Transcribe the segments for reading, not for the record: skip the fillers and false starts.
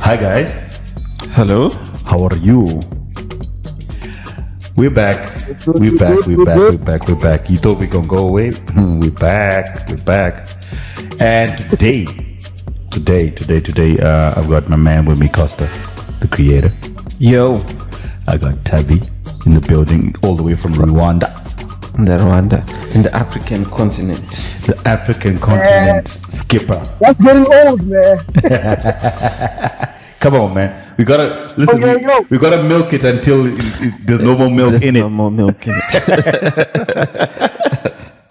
Hi guys. Hello. How are you? We're back. We're back. You thought we gonna go away? We're back. And today, I've got my man with me, Costa The Creator. Yo. I got Tabby in the building, all the way from Rwanda. In the African continent. The African continent skipper. That's getting old, man. Come on, man. We gotta listen. Okay, we gotta milk it until there's no more milk in it. No more milk in it.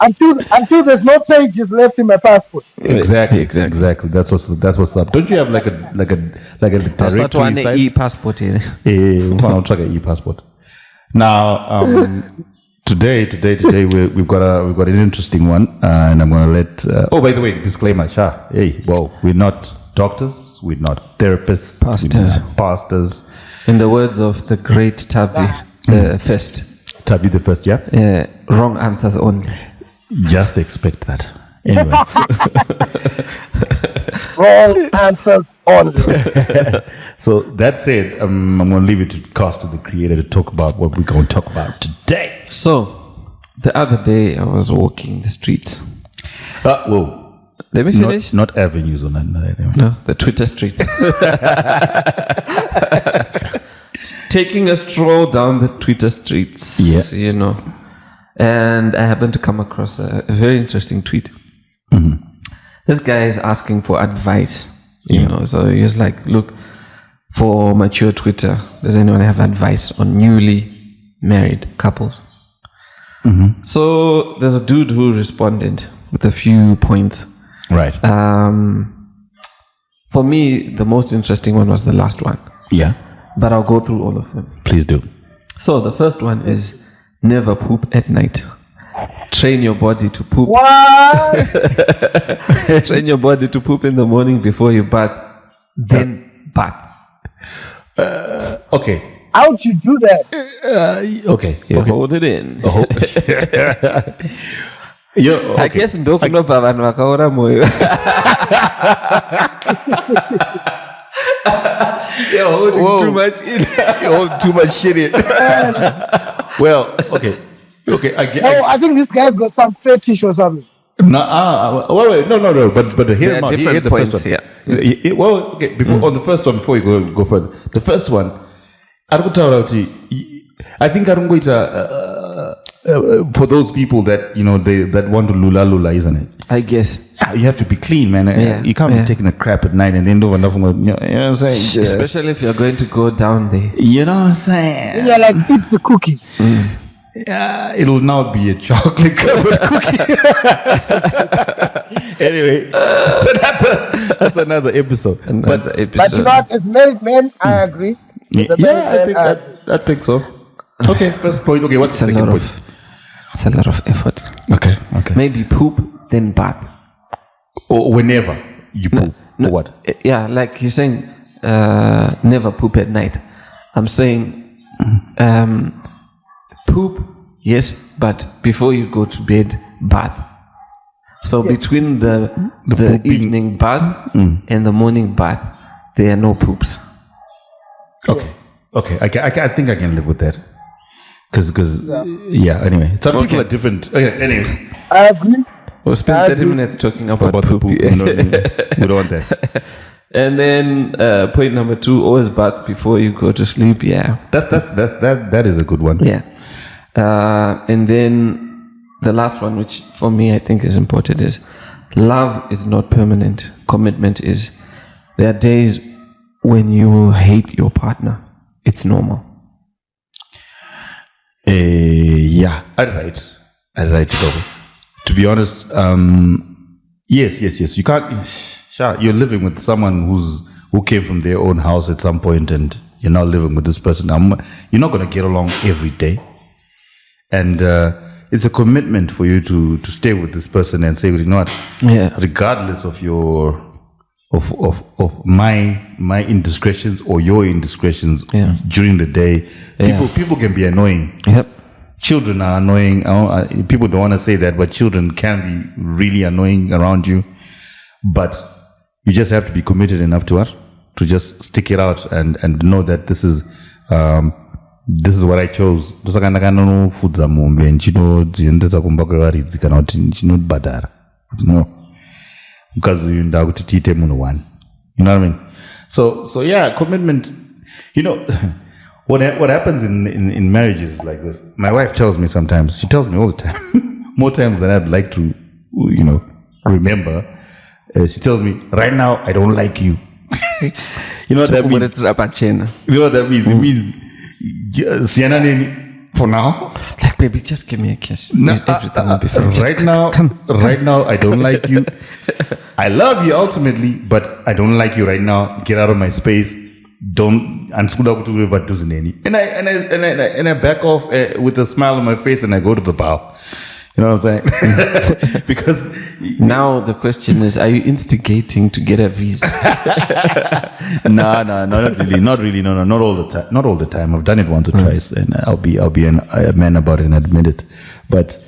until there's no pages left in my passport. Exactly. That's what's up. Don't you have like a directory site? e-passport here. I'll try an e-passport. Now, today we've got an interesting one, and I'm gonna let. Oh, by the way, disclaimer, Sha. Hey, well, we're not doctors. We're not therapists. Pastors. In the words of the great Tavi the First. Tavi the First, yeah? Wrong answers only. Just expect that. Anyway. Wrong answers only. So that said, I'm going to leave it to Costa The Creator to talk about what we're going to talk about today. So, the other day I was walking the streets. Whoa. Let me finish. Not avenues or nothing. No, the Twitter streets. Taking a stroll down the Twitter streets, you know. And I happened to come across a very interesting tweet. Mm-hmm. This guy is asking for advice, you know. So he's like, look, for mature Twitter, does anyone have advice on newly married couples? Mm-hmm. So there's a dude who responded with a few points. Right. For me, the most interesting one was the last one. Yeah. But I'll go through all of them. Please do. So the first one is never poop at night. Train your body to poop. What? Train your body to poop in the morning before you bath. Then bath. Okay. How'd you do that? Okay. Hold it in. Oh. Okay. I guess ndokuno vanhu vakaora moyo. You're holding too much in. You're holding too much shit in. Well, okay. I think this guy's got some fetish or something. No. But here There are different the points. First one. Yeah. Well, okay. On the first one, before you go further, the first one, I think I don't go to. For those people that that want to lula, isn't it? I guess you have to be clean, man. You can't be taking a crap at night and then do nothing. You know what I'm saying? Especially if you're going to go down there. You know what I'm saying? And you're like, eat the cookie. Yeah, it'll now be a chocolate covered cookie. Anyway, so that's another episode. But you know, as married men, I agree. I think so. Okay, first point. Okay, what's the second point? It's a lot of effort. Okay. Maybe poop, then bath. Or whenever you poop. Or what? Yeah, like you're saying, never poop at night. I'm saying, poop, yes, but before you go to bed, bath. So between the evening bath and the morning bath, there are no poops. Okay. I think I can live with that. Because anyway, some people are different. Okay, anyway, I agree. We'll spend 30 minutes talking about the poop. poop. We don't want that. And then point number 2, always bath before you go to sleep. Yeah, that is a good one. Yeah, and then the last one, which for me I think is important, is love is not permanent. Commitment is. There are days when you will hate your partner. It's normal. Yeah, I'd write so. To be honest, yes. You can't. You're living with someone who came from their own house at some point, and you're now living with this person. You're not going to get along every day, and it's a commitment for you to stay with this person and say, you know what? Yeah. Regardless of your of my indiscretions or your indiscretions during the day. People can be annoying. Yep. Children are annoying. People don't want to say that, but children can be really annoying around you. But you just have to be committed enough to to just stick it out and know that this is what I chose. Ndosakanaka nofudza mombe ndichinodziendesa kumba kwevaridzi kana kuti ndichinobhadhara. No. Because uyu ndakuti tiite munhu one. You know what I mean? So yeah, commitment. You know, what happens in marriages is like this. My wife tells me sometimes. She tells me all the time, more times than I'd like to, remember. She tells me, right now I don't like you. You know what that means? You know what that means? It means Sienna for now. Like, baby, just give me a kiss. No, Everything will be fine. Right now, I don't like you. I love you ultimately, but I don't like you right now. Get out of my space. Don't and I back off with a smile on my face and I go to the bar. You know what I'm saying? Because now the question is, are you instigating to get a visa? No, not really. No, not all the time. Not all the time. I've done it once or twice, and I'll be a man about it and admit it. But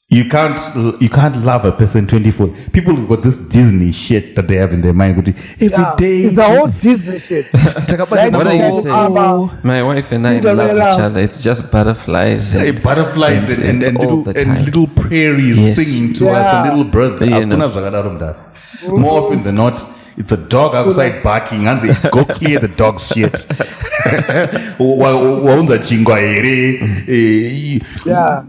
you can't love a person 24. People got this Disney shit that they have in their mind every day. It's the whole Disney shit. What are you saying? My wife and I love each other. It's just butterflies. Butterflies and little prairies singing to us and little birds. More often than not, it's a dog outside barking and say, go clear the dog shit.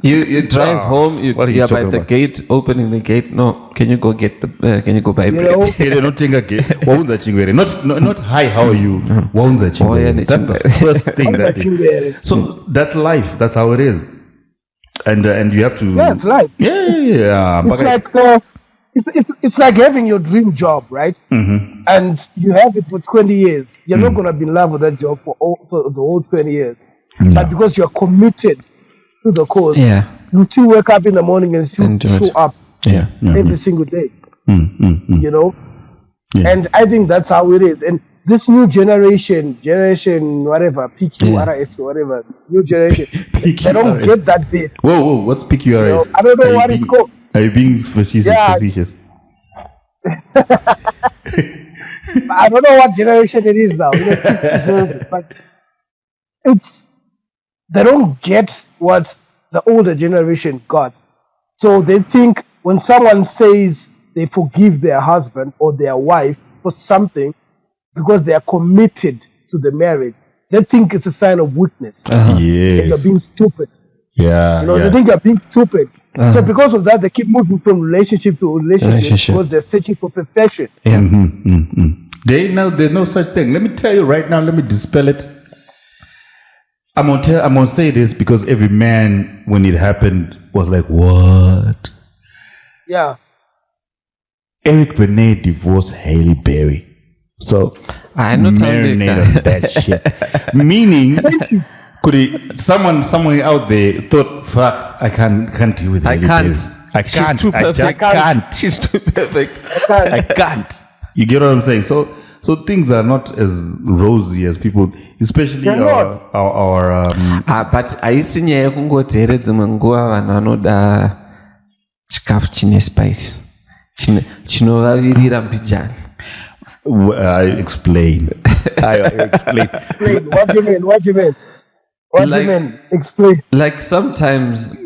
You drive home, you're by the gate, opening the gate. No, can you go buy bread? Not hi, how are you? That's the first thing that is. So that's life. That's how it is. And you have to. Yeah, it's life. Yeah. It's like it's like having your dream job, right? Mm-hmm. And you have it for 20 years. You're not gonna be in love with that job for the whole 20 years. No. But because you're committed to the cause, you still wake up in the morning and still show up every single day. You know? Yeah. And I think that's how it is. And this new generation whatever, PQRS or whatever, new generation, they don't get that bit. Whoa, what's PQRS? You know, I don't know what it's called. Are you being facetious? I don't know what generation it is now. But they don't get what the older generation got. So they think when someone says they forgive their husband or their wife for something because they are committed to the marriage, they think it's a sign of weakness. Yes. You're being stupid. Yeah. They think you're being stupid. So because of that, they keep moving from relationship to relationship because they're searching for perfection. Yeah. There's no such thing. Let me tell you right now, let me dispel it. I'm gonna say this because every man, when it happened, was like, what? Yeah. Eric Benet divorced Halle Berry. So I know marinate on that shit. Meaning someone somewhere out there thought, fuck, I can't deal with Halle Berry. She's too perfect. I can't. She's too perfect. I can't. You get what I'm saying? So things are not as rosy as people, especially our but haisi nyaya yekungoti here dzimwe nguva vanhu vanoda chikafu chine spice chinovavirira mbijana. I explain. What do you mean? Explain. Like sometimes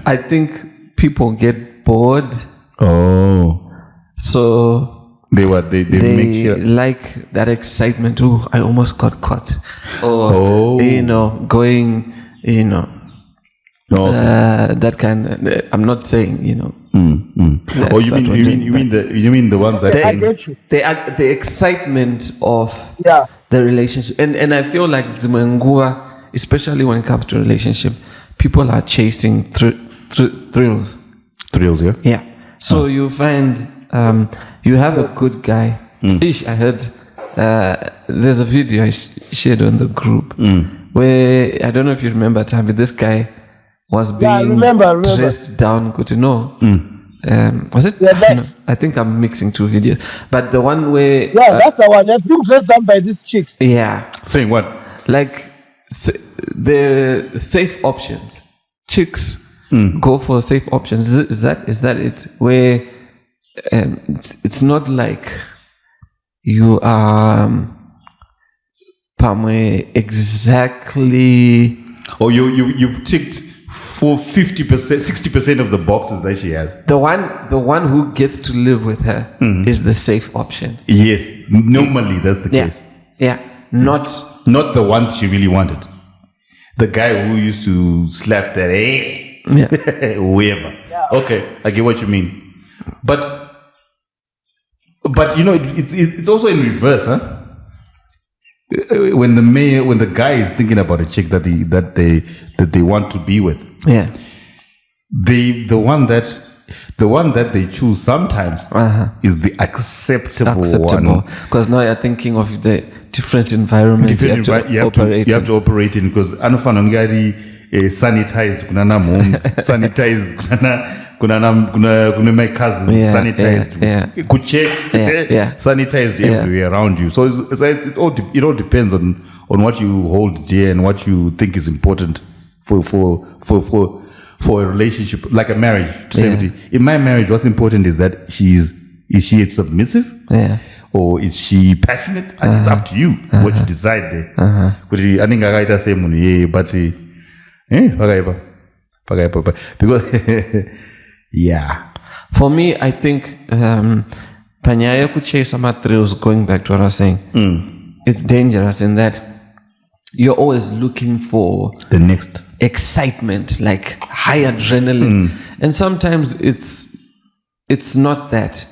I think people get bored. Oh. So they make sure. Like that excitement. Oh, I almost got caught. Or going, that kind of, I'm not saying, Oh, you mean the ones that I get you. The excitement of the relationship, and I feel like Zimengua, especially when it comes to relationship, people are chasing thrills. Thrills, yeah. Yeah. So you find you have a good guy. I heard there's a video I shared on the group where I don't know if you remember, Tavi, this guy was being dressed down. Good to know. Was it? Yeah, no, I think I'm mixing two videos. But the one where that's the one that's being dressed down by these chicks. Yeah. Saying what? Like the safe options. Chicks go for safe options. Is that it? Where it's not like you are exactly. Or you've ticked for 50%, 60% of the boxes that she has. The one who gets to live with her is the safe option. Yes, normally that's the case. Yeah, not the one she really wanted. The guy who used to slap that, whoever. Yeah. Okay, I get what you mean. But it's also in reverse, huh? When the guy is thinking about a chick that they want to be with, the one that they choose sometimes is the acceptable one. Because now you're thinking of the different environments you have to operate in, because anofana sanitized kunana moms, sanitized kuna my cousins, sanitized sanitized everywhere around you. So it all depends on what you hold dear and what you think is important for a relationship, like a marriage. In my marriage, what's important is that is she submissive? Or is she passionate? And it's up to you what you decide there. But I think I write the same money, but because for me, I think Panyaya could chase some thrills. Going back to what I was saying, it's dangerous in that you're always looking for the next excitement, like high adrenaline, and sometimes it's not that.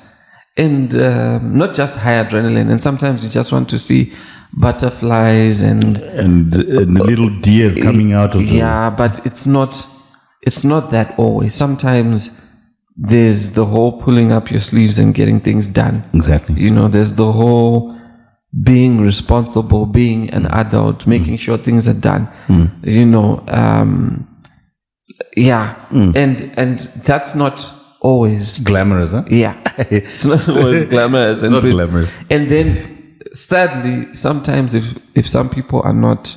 And not just high adrenaline, and sometimes you just want to see butterflies and little deers coming out of but it's not that always. Sometimes there's the whole pulling up your sleeves and getting things done. Exactly. There's the whole being responsible, being an adult, making sure things are done. And that's not always glamorous, huh? It's not always glamorous. It's not glamorous. And then sadly, sometimes if some people are not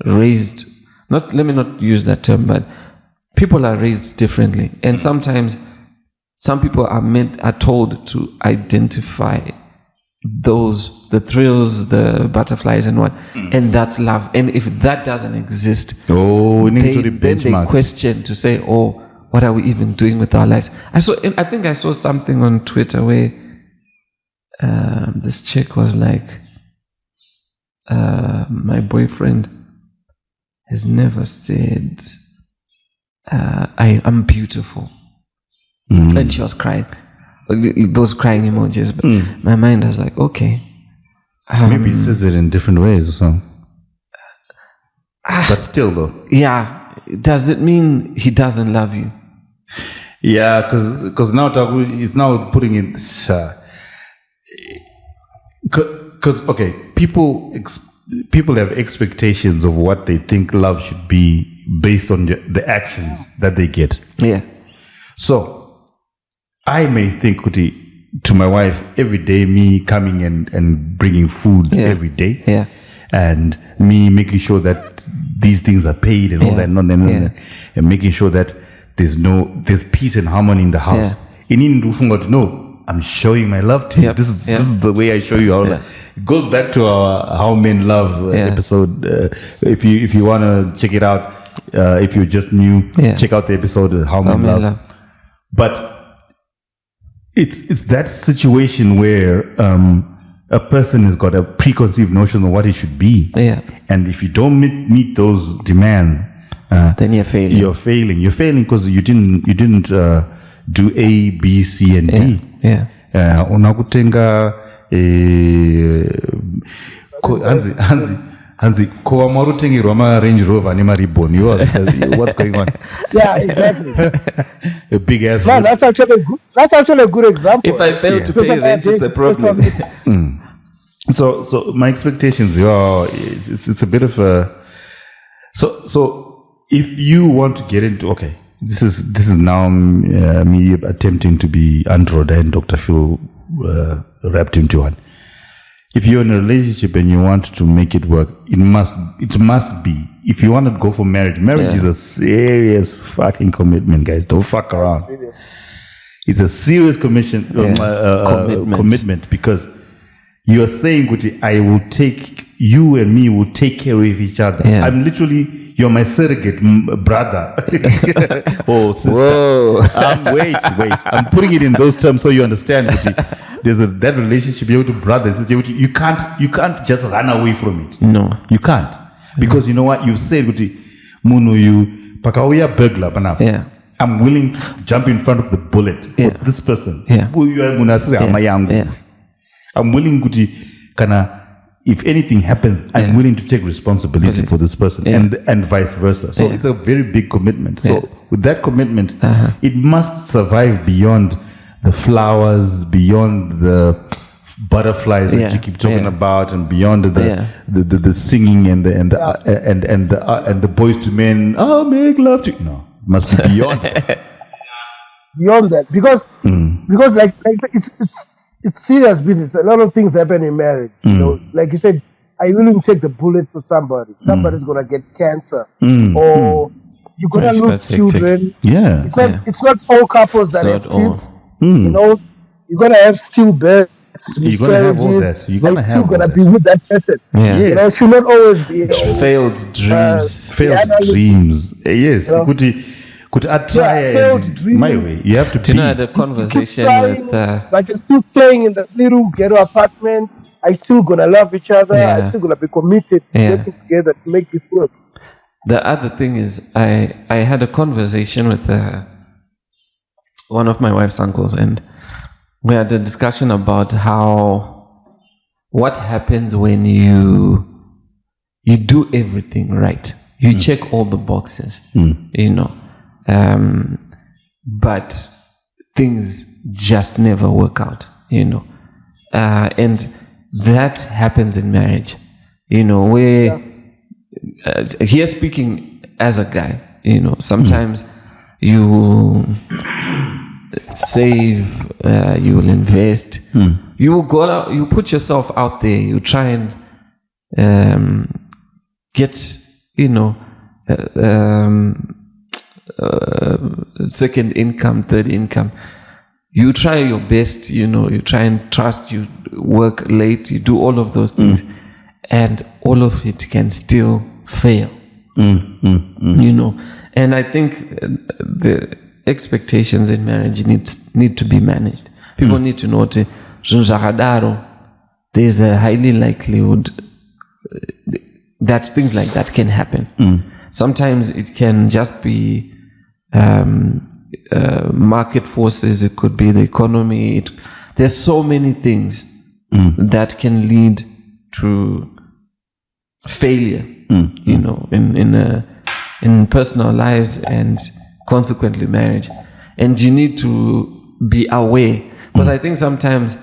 raised, let me not use that term, but people are raised differently, and sometimes some people are told to identify the thrills, the butterflies, and what, and that's love. And if that doesn't exist, we need to then they question to say, what are we even doing with our lives? I think I saw something on Twitter where this chick was like, my boyfriend has never said I'm beautiful, and she was crying, those crying emojis. But my mind was like, okay, maybe it says it in different ways or something. But still, though, does it mean he doesn't love you? Because now Tagu is now putting it. Because people have expectations of what they think love should be based on the actions that they get. So I may think, Kuti, to my wife, every day, me coming and bringing food every day, and me making sure that these things are paid and all that, and making sure that there's peace and harmony in the house. No, I'm showing my love to you. This is the way I show you how. It goes back to our How Men Love episode. If you want to check it out, if you're just new, check out the episode How Men Love. But it's that situation where a person has got a preconceived notion of what it should be, and if you don't meet those demands, then you're failing. You're failing because you didn't do A, B, C, and D. Unakutenga Hansi ko amarutengerwa ma Range Rover ne Ribbon. What's going on? Exactly. A big ass. No, that's actually a good example. If I fail to pay rent, it's a problem. So my expectations, it's a bit of a. So if you want to get into this is now me attempting to be Android and Dr. Phil wrapped into one. If you're in a relationship and you want to make it work, it must be. If you want to go for marriage is a serious fucking commitment, guys. Don't fuck around. It's a serious commitment because you are saying, Guti, I will take, you and me will take care of each other. Yeah. I'm literally, you're my surrogate brother or sister. Whoa. Wait. I'm putting it in those terms so you understand, Guti. There's that relationship, you're to brother and sister. You can't just run away from it. No. You can't. Because you know what? You've said, Guti, Munu, you, Pakawaya burglar, Yeah. I'm willing to jump in front of the bullet for this person. Yeah. Yeah. I'm willing to, if anything happens, I'm willing to take responsibility for this person and vice versa. So it's a very big commitment. So with that commitment, it must survive beyond the flowers, beyond the butterflies that you keep talking about, and beyond the singing and the boys to men. Oh, make love to no, it must be beyond beyond that, because like it's serious business. A lot of things happen in marriage. You know, like you said, are you willing to take the bullet for somebody? Somebody's gonna get cancer, or you're gonna lose children. Yeah, it's not all couples that have kids. You know, you're gonna have stillbirths. You're gonna have all that. You're gonna have. You're gonna be with that person. Yeah. You know, should not always be failed dreams. Failed dreams. Yes, could I try my way? You have to. Do you know, I had a conversation with. Like you're still staying in that little ghetto apartment. I still gonna love each other. I still gonna be committed to working together to make this work. The other thing is, I had a conversation with one of my wife's uncles, and we had a discussion about what happens when you do everything right. You check all the boxes, you know, but things just never work out, you know, and that happens in marriage, you know, where here speaking as a guy, you know, sometimes you save, you will invest, you will go out, you put yourself out there, you try and get, you know, second income, third income. You try your best, you know, you try and trust, you work late, you do all of those things, and all of it can still fail, you know. And I think the expectations in marriage need to be managed. People need to know there's a highly likelihood that things like that can happen. Sometimes it can just be market forces, it could be the economy. There's so many things that can lead to failure, you know, in personal lives and consequently marriage. And you need to be aware, because I think sometimes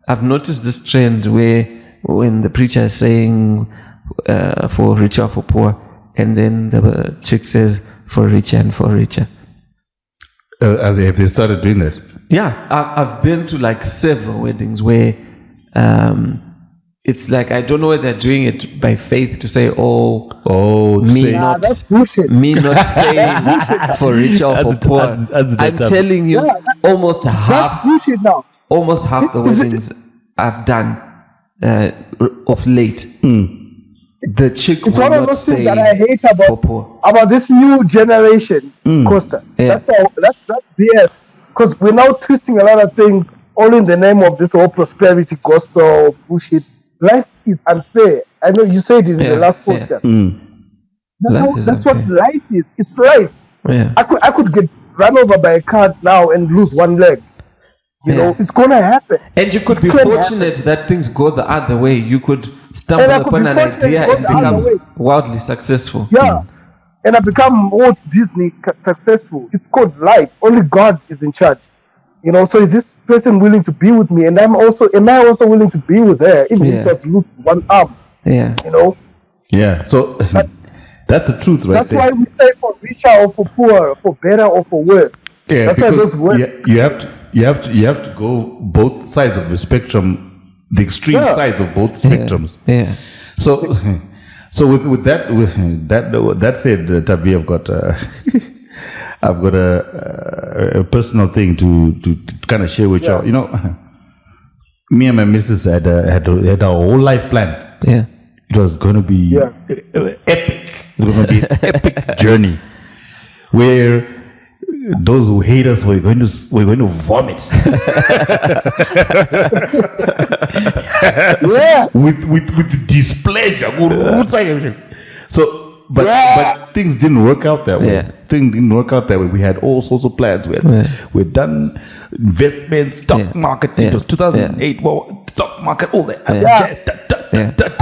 I've noticed this trend where when the preacher is saying for richer, for poor, and then the chick says for richer and for richer. As if they started doing that. Yeah, I've been to like several weddings where it's like, I don't know whether they're doing it by faith to say, that's bullshit. Me not saying for richer or for poor. I'm telling you, almost half the weddings I've done of late, the chick it's will one of not those say things that I hate for poor. about this new generation, Costa. Yeah. That's BS. Because we're now twisting a lot of things all in the name of this whole prosperity gospel bullshit. Life is unfair. I know you said it in the last podcast. That's what life is. It's life. Yeah. I could get run over by a car now and lose one leg. You know, it's gonna happen. And you could be fortunate that things go the other way. You could stumble upon an idea and become wildly successful. Yeah. And I become Walt Disney successful. It's called life. Only God is in charge. You know, so is this person willing to be with me? And am I also willing to be with her, even if I lose one arm? Yeah. You know? Yeah. So that's the truth, right? That's why we say for richer or for poor, for better or for worse. Yeah, that's because you have to go both sides of the spectrum, the extreme sides of both spectrums. Yeah. So with that said, Tabi, I've got a personal thing to kind of share with y'all. You know, me and my missus had a whole life plan. Yeah. It was going to be epic. It was going to be an epic journey where those who hate us we're going to vomit. with displeasure. So but things didn't work out that way. Yeah. Things didn't work out that way. We had all sorts of plans. We'd done investment, stock market. It was 2008. Well, stock market, all that.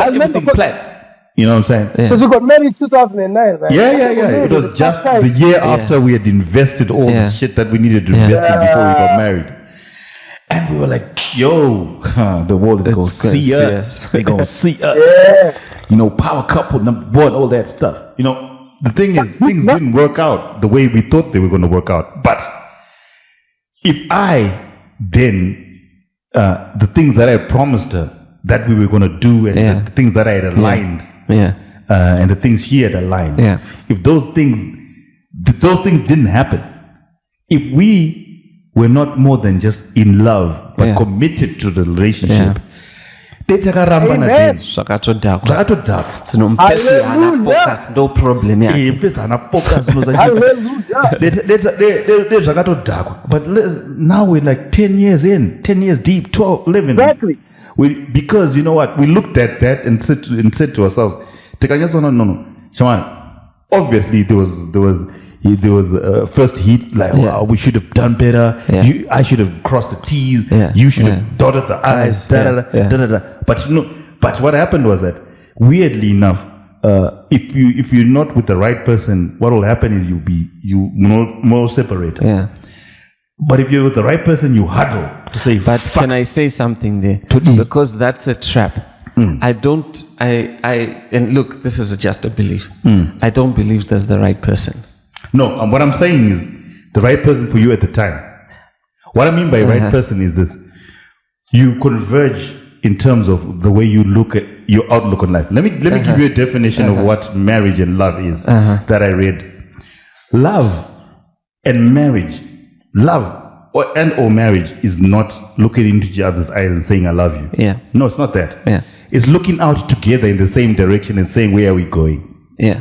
Everything planned. You know what I'm saying? Because you got married 2009, right? Yeah. It was just the year after we had invested all the shit that we needed to invest in before we got married. And we were like, yo, the world is going to see us. They're going to see us. Yeah. You know, power couple, number one, all that stuff. You know, the thing is, things didn't work out the way we thought they were going to work out. But if I then, the things that I promised her that we were going to do and the things that I had aligned, and the things she had aligned, if those things didn't happen, if we were not more than just in love but committed to the relationship, Amen. Zvakatodhakwa. Tinompesi hana focus, no problem yake. Hallelujah. But now we're like 10 years in, 10 years deep, 12, 11. Exactly. Because you know what, we looked at that and said to ourselves, no. Shaman, obviously there was first heat, like, wow, we should have done better. I should have crossed the T's. You should have dotted the I's. But what happened was that, weirdly enough, if you're not with the right person, what will happen is you more separate. Yeah. But if you're with the right person, you huddle to say. But fuck. can I say something there? Because that's a trap. And look, this is just a belief. I don't believe there's the right person. No, what I'm saying is the right person for you at the time. What I mean by right person is this: you converge in terms of the way you look at your outlook on life. Let me give you a definition of what marriage and love is that I read. Love and marriage, or marriage is not looking into each other's eyes and saying I love you. Yeah. No, it's not that. Yeah. It's looking out together in the same direction and saying, where are we going? Yeah.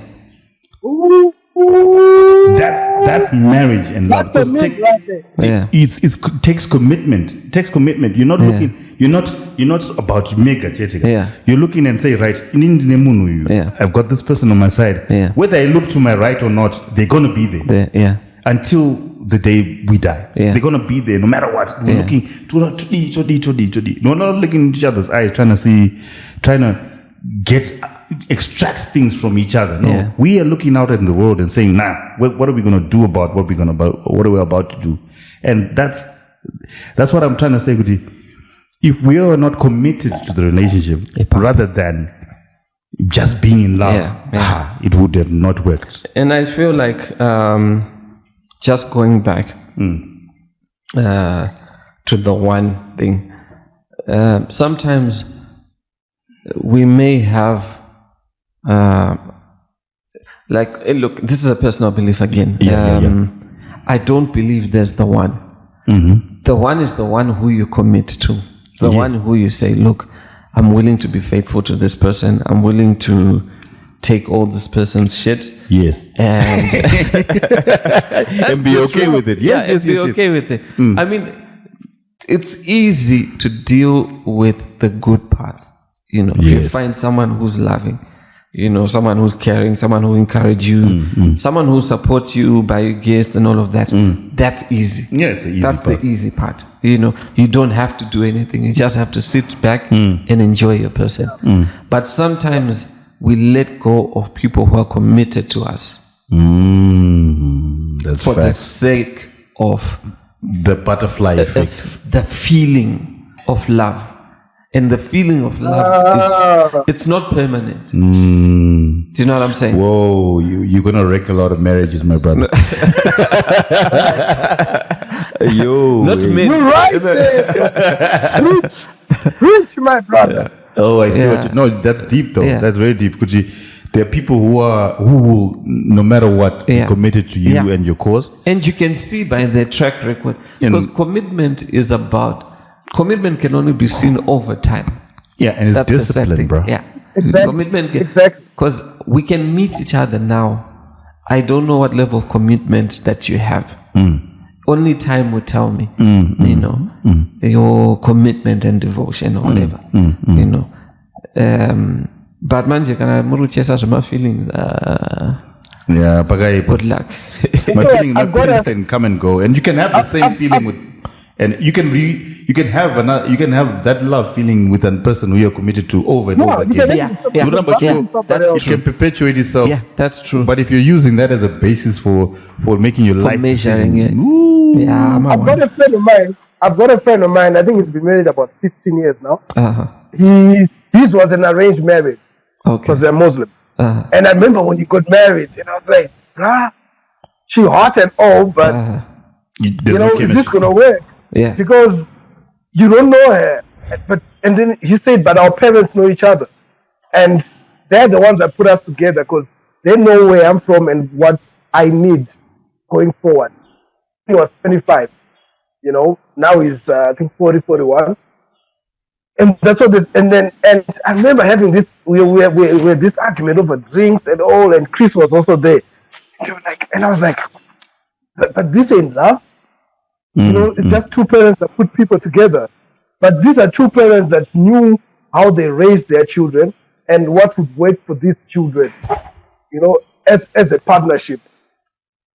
That's marriage and love. That's the myth right there. It takes commitment. It takes commitment. You're not looking. You're not about mega cheating. Yeah. You're looking and say, right, I've got this person on my side. Yeah. Whether I look to my right or not, they're gonna be there. Until the day we die. Yeah. They're gonna be there no matter what. We're looking to D. We're not looking in each other's eyes, trying to extract things from each other. No, we are looking out in the world and saying, what are we going to do about what are we about to do? And that's what I'm trying to say, Guti. If we are not committed to the relationship, rather than just being in love, it would have not worked. And I feel like just going back to the one thing, sometimes we may have look, this is a personal belief again. I don't believe there's the one. The one is the one who you commit to. The one who you say, look, I'm willing to be faithful to this person. I'm willing to take all this person's shit. Yes. And be okay with it. Yes. Be okay with it. I mean, it's easy to deal with the good parts. You know, if you find someone who's loving, you know, someone who's caring, someone who encourages you, someone who supports you by your gifts and all of that, that's easy. Yeah, it's the easy That's part. the easy part. You know, you don't have to do anything. You just have to sit back and enjoy your person. But sometimes we let go of people who are committed to us That's for the fact. sake of The butterfly effect. the feeling of love. And the feeling of love it's not permanent. Do you know what I'm saying? Whoa, you're gonna wreck a lot of marriages, my brother. Yo, Not me. You're right there. Preach, my brother. Oh, I see what you. No, that's deep though. Yeah. That's very deep. Because there are people who will, no matter what, be committed to you and your cause. And you can see by their track record, because commitment is about commitment can only be seen over time. Yeah, and it's That's the sad discipline, thing. bro. Yeah. Exactly. Commitment Exactly. because we can meet each other now. I don't know what level of commitment that you have. Only time will tell me, you know, your commitment and devotion or whatever, you know. But manje kana muruchesa my feeling. Yeah, Pagai, Good luck. my feeling, I've my got feelings a- can come and go, and you can have the same feeling with, and you can have that love feeling with a person who you're committed to over and No, over you again. can Yeah, have yeah, Remember, yeah, that's it can perpetuate itself. Yeah, that's true. But if you're using that as a basis for making your life measuring decision, it. ooh, Yeah, I'm I've got a friend of mine. I think he's been married about 15 years now. His was an arranged marriage Okay. because they're Muslim. And I remember when he got married, and I was like, bruh, she hot and all, but there's no is this chemistry. gonna work? Yeah. Because you don't know her. And then he said, but our parents know each other, and they're the ones that put us together because they know where I'm from and what I need going forward. He was 25, you know. Now he's I think 40, 41. And that's what this. And I remember having this. We had this argument over drinks and all. And Chris was also there. And I was like, but this ain't love. You know, it's just two parents that put people together. But these are two parents that knew how they raised their children and what would work for these children. You know, as a partnership.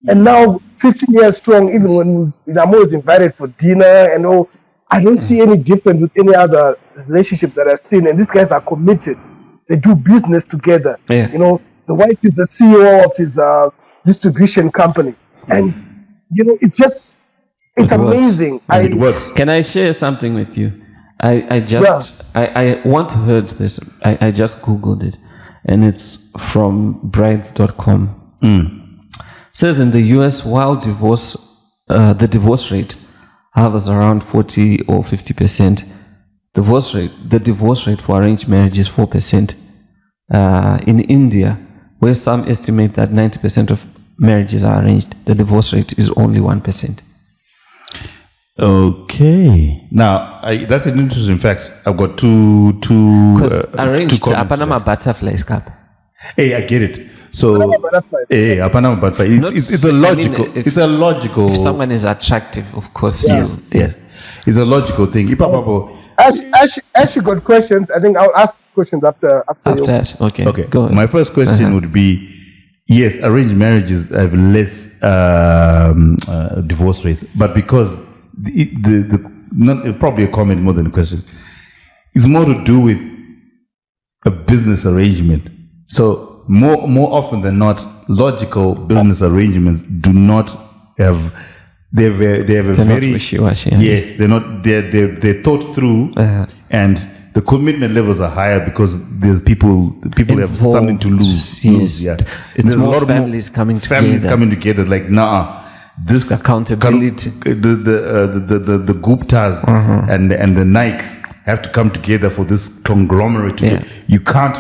And now, 15 years strong, even when I'm always invited for dinner and all, I don't see any difference with any other relationship that I've seen. And these guys are committed. They do business together. Yeah. You know, the wife is the CEO of his distribution company. And, you know, it's It works. amazing. It works. Can I share something with you? I once heard this. I just Googled it, and it's from brides.com. Says in the US, while the divorce rate hovers around 40 or 50%, the divorce rate for arranged marriage is 4%. In India, where some estimate that 90% of marriages are arranged, the divorce rate is only 1%. Okay. Now, that's an interesting fact. I've got two Because arranged, comments apana there. ma butterflies cup. Hey, I get it. So, Butterflies. apana butterfly. Not It's a I mean, logical. if- It's a logical. If someone is attractive, of course, Yeah. yeah. It's a logical thing. Ipapapo. As you got questions, I think I'll ask questions after After you. that, okay. Okay. Go ahead. My first question would be: yes, arranged marriages have less divorce rates, but because not probably a comment more than a question. It's more to do with a business arrangement. So more often than not, logical business arrangements do not have. They have a They're not very wishy-washy, yeah. Yes, they're not. They're thought through, and the commitment levels are higher because there's people have something to lose. Yes. Yeah, It's There's a more lot of families coming Families together. coming together. Like this Accountability. The Guptas and the Nikes have to come together for this conglomerate. Yeah. You can't,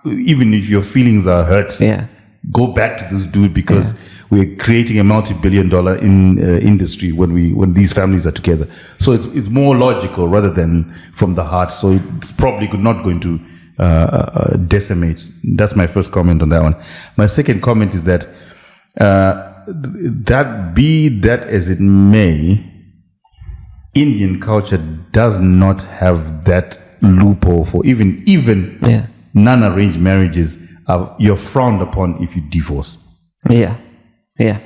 even if your feelings are hurt. Yeah. Go back to this dude because we're creating a multi-billion-dollar industry when these families are together. So it's more logical rather than from the heart. So it's probably not going to decimate. That's my first comment on that one. My second comment is that that as it may, Indian culture does not have that loophole for even Yeah. non-arranged marriages. You're frowned upon if you divorce. Yeah. Yeah.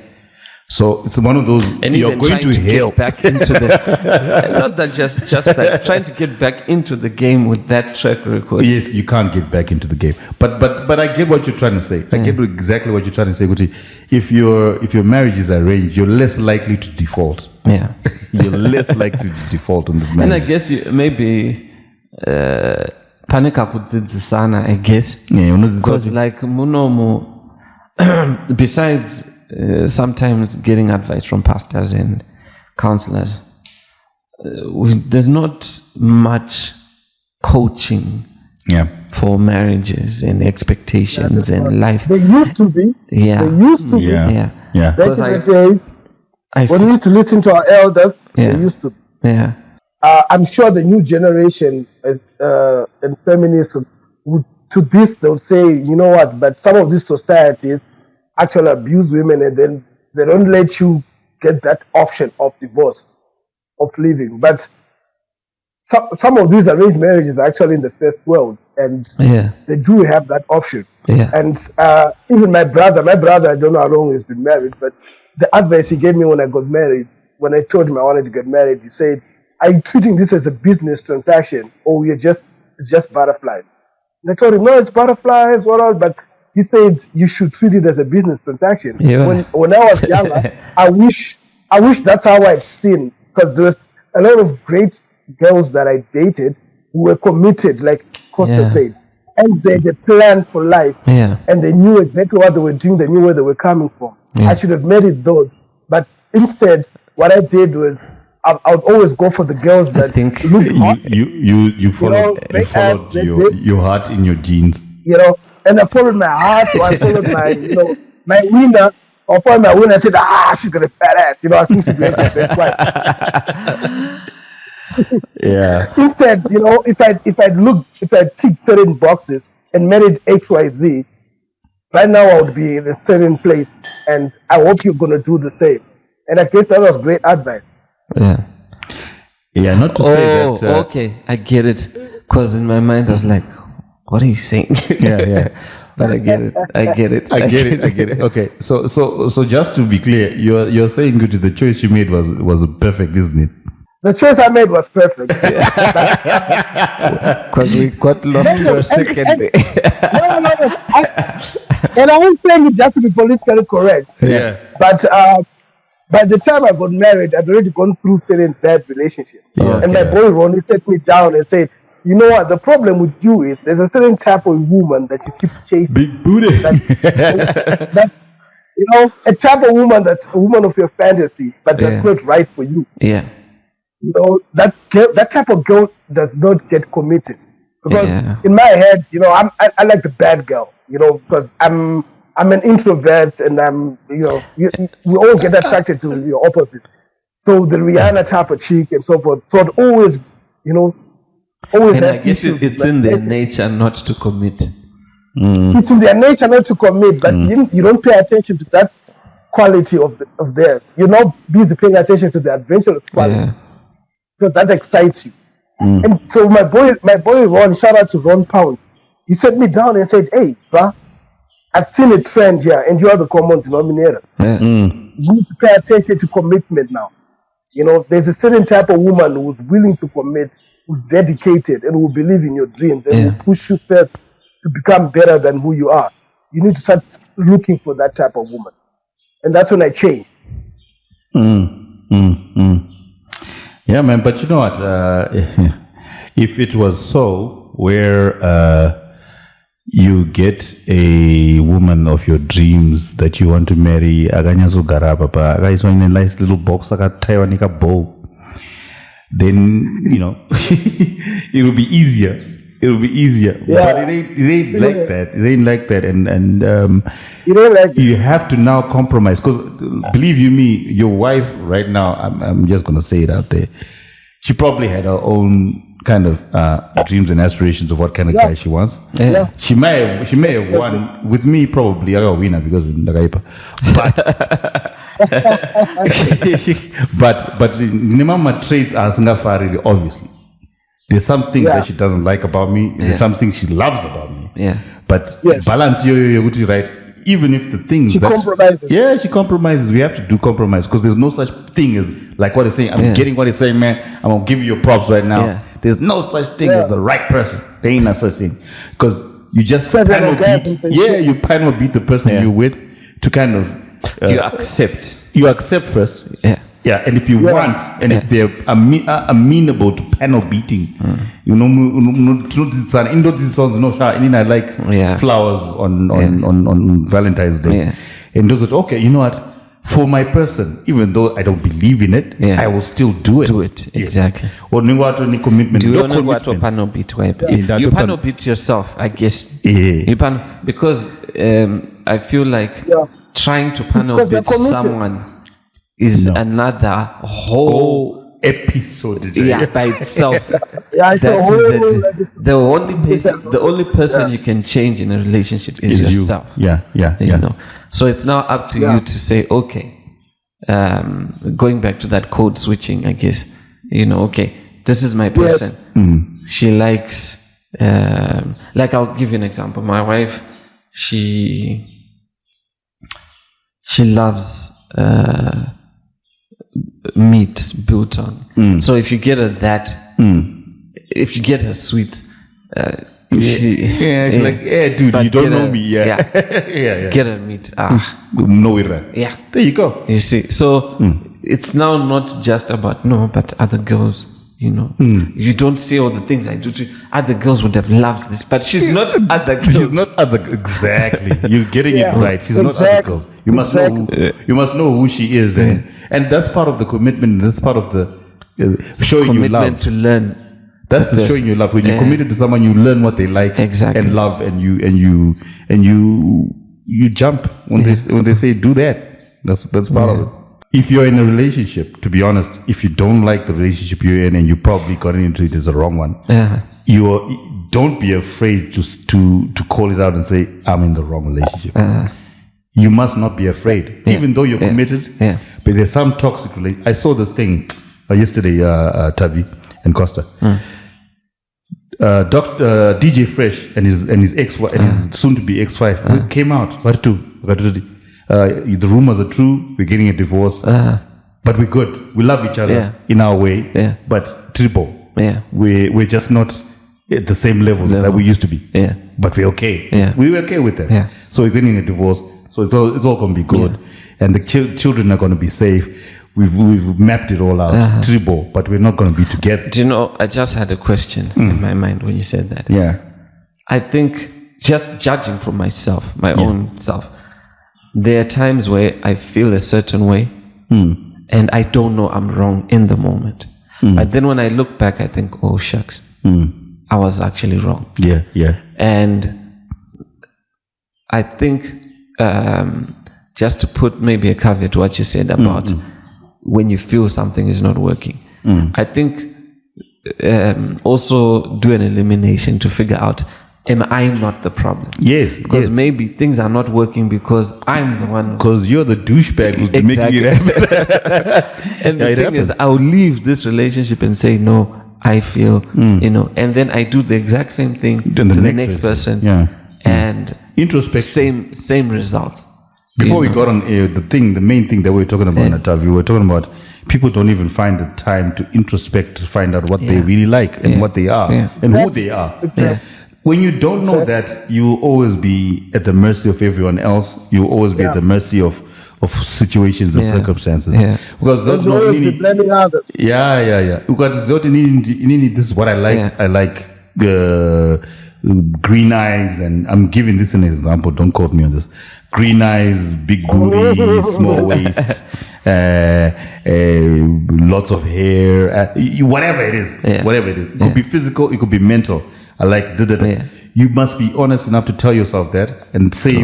So it's one of those And you're even going trying to hell. get back into the not that just that, trying to get back into the game with that track record. Yes, you can't get back into the game. But I get what you're trying to say. I get exactly what you're trying to say, Guti. If your marriage is arranged, you're less likely to default. Yeah. You're less likely to default on this marriage. And I guess maybe panika kudzidzisana, I guess. Yeah, Because like munomu, besides sometimes getting advice from pastors and counselors, there's not much coaching for marriages and expectations and life. They used to be. Yeah. They used to be. Yeah. Back Because in the days, I when we used to listen to our elders, Yeah. they used to. yeah. I'm sure the new generation and feminists would, to this, they'll say, you know what, but some of these societies actually abuse women, and then they don't let you get that option of divorce, of living. But some of these arranged marriages are actually in the first world, and they do have that option. And even my brother, I don't know how long he's been married, but the advice he gave me when I got married, when I told him I wanted to get married, he said, "Are you treating this as a business transaction, or it's just butterflies?" And I told him, "No, it's butterflies, what all?" But he said, "You should treat it as a business transaction." When I was younger, I wish that's how I'd seen, because there's a lot of great girls that I dated who were committed, like Costa said, and they had a plan for life, and they knew exactly what they were doing, they knew where they were coming from. I should have married those, but instead, what I did was I would always go for the girls that look hot. You followed your heart in your genes. And I followed my heart, or I followed my my winner. Or followed my winner, I said, she's got a fat ass. I think she'd be a best wife. Instead, if I ticked certain boxes and married XYZ, right now I would be in a certain place, and I hope you're gonna do the same. And I guess that was great advice. Not to say that. Okay, I get it. Because in my mind I was like, what are you saying? But I get it. Okay, so just to be clear, you're saying good. The choice you made was perfect, isn't it? The choice I made was perfect. Because we got lost for a second. And I won't say it just to be politically correct. But by the time I got married, I'd already gone through certain bad relationships. And my boy Ronnie set me down and said, "You know what? The problem with you is there's a certain type of woman that you keep chasing. Big booty. That a type of woman that's a woman of your fantasy, but that's not right for you. That type of girl does not get committed. Because in my head, I like the bad girl, because I'm an introvert, and we all get attracted to your opposite. So the Rihanna type of chick and so forth. So it always, always. And I guess it's in their nature not to commit. It's in their nature not to commit, but you don't pay attention to that quality of theirs. You're not busy paying attention to the adventurous quality, because that excites you. And so my boy Ron, shout out to Ron Pound, he set me down and said, "Hey, bruh, I've seen a trend here, and you are the common denominator. You need to pay attention to commitment now. There's a certain type of woman who's willing to commit, who's dedicated, and will believe in your dreams, and will push you first to become better than who you are. You need to start looking for that type of woman." And that's when I changed. Yeah, man. But you know what? If it was so, where you get a woman of your dreams that you want to marry, guys in a nice little box, bow, then it will be easier. But it ain't like that. It ain't like that, and you have to now compromise. Because believe you me, your wife right now, I'm just gonna say it out there, she probably had her own kind of dreams and aspirations of what kind of guy she wants. She may have won with me. Probably I got a winner because in the Gaipa. But Nimama traits are Singafari, obviously. There's some things that she doesn't like about me. There's some things she loves about me. But balance, you're good to right. Even if the things she compromises. She compromises. We have to do compromise, because there's no such thing as, like what he's saying. I'm getting what he's saying, man. I'm gonna give you your props right now. There's no such thing as the right person. There ain't no such thing, because you just panel beat. You panel beat the person you're with to kind of you accept. You accept first. And if you want, and if they're amenable to panel beating, I like flowers on Valentine's Day. And those are, okay, you know what? For my person, even though I don't believe in it, I will still do it. Do it, exactly. Or commitment. Do you know what to panel beat? You panel beat yourself, I guess. Because I feel like trying to panel beat someone is another whole episode. Yeah, by itself. Yeah, it's a That whole, is it. The only person you can change in a relationship is yourself. Yeah. You know. So it's now up to you to say, okay, going back to that code switching, I guess, you know, okay, this is my person. Yes. She likes, like I'll give you an example. My wife, she loves meat, biltong. So if you get her that, if you get her sweet, she's like, dude, but you don't get know her- me. Yeah. yeah. Get her meat. No it. Yeah. There you go. You see, so it's now not just about but other girls, you know, you don't see all the things I do to other girls would have loved this, but she's not other girls. She's not other. Exactly. You're getting Yeah. it right. She's not other Exactly. girls. You must know. You must know who she is, and that's part of the commitment. That's part of the showing you love. Commitment to learn. That's the Yes. showing you love. When you're committed to someone, you learn what they like Exactly. and love, and you jump when they say do that. That's part of it. If you're in a relationship, to be honest, if you don't like the relationship you're in and you probably got into it as the wrong one, don't be afraid to call it out and say, I'm in the wrong relationship. You must not be afraid, even though you're committed. Yeah. But there's some toxic relationship. I saw this thing yesterday, Tavi and Costa. DJ Fresh and his ex-wife and his soon-to-be ex-wife came out. What to? The rumors are true. We're getting a divorce, but we're good. We love each other in our way. Yeah. But triple. Yeah. We're just not at the same level that we used to be. Yeah. But we're okay. Yeah. We were okay with that. Yeah. So we're getting a divorce. So it's all going to be good, and the children are going to be safe. We've mapped it all out, triple, but we're not going to be together. Do you know, I just had a question in my mind when you said that. Yeah. I think just judging from myself, my own self, there are times where I feel a certain way and I don't know I'm wrong in the moment. But then when I look back, I think, oh, shucks, I was actually wrong. Yeah. And I think just to put maybe a caveat to what you said about when you feel something is not working, I think also do an elimination to figure out, am I not the problem? Yes. Because maybe things are not working because I'm the one. Because you're the douchebag who's making it happen. And the it thing is, happens. I'll leave this relationship and say, no, I feel, you know, and then I do the exact same thing Then to the next person. Yeah. And Introspection. same results. Before we got on air, the main thing that we were talking about, Natav, we were talking about people don't even find the time to introspect to find out what they really like and what they are and who they are. Yeah. When you don't know that, you'll always be at the mercy of everyone else. You'll always be at the mercy of situations and circumstances. Yeah. Because Don't always be blaming others. Yeah. Because this is what I like. Yeah. I like green eyes, and I'm giving this an example. Don't quote me on this. Green eyes, big booty, small waist, lots of hair, whatever it is. Whatever it is. It could be physical. It could be mental. I like Yeah. You must be honest enough to tell yourself that and say,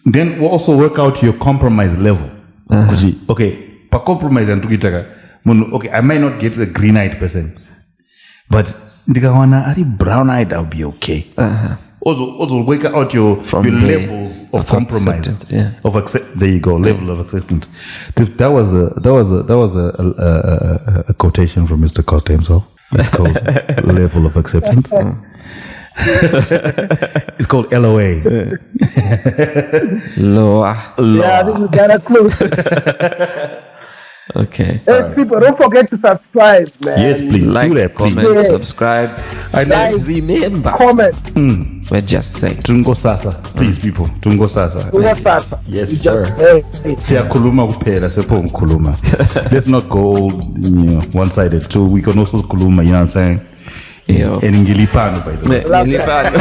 then we'll also work out your compromise level. Okay, per compromise and okay, I might not get a green-eyed person, but are brown-eyed, I'll be okay. Also work out your levels of compromise, of accept. There you go, level of acceptance. That was a quotation from Mr. Costa himself. It's called level of acceptance. It's called LOA. Loa. Yeah, I think we got a clue. Okay. Hey, people, don't forget to subscribe, man. Yes, please Like, do that. Please. comment, subscribe. I know. And remember, Comment. we're just saying. Tungo sasa, please, people. Tungo sasa. What's that? Yes, You sir. just say it. Siyakhuluma kuphela sepho ngikhuluma. Let's not go one-sided too. We can also kuluma, you know what I'm saying? Yo. And ngilipano, by the way. Nilipano.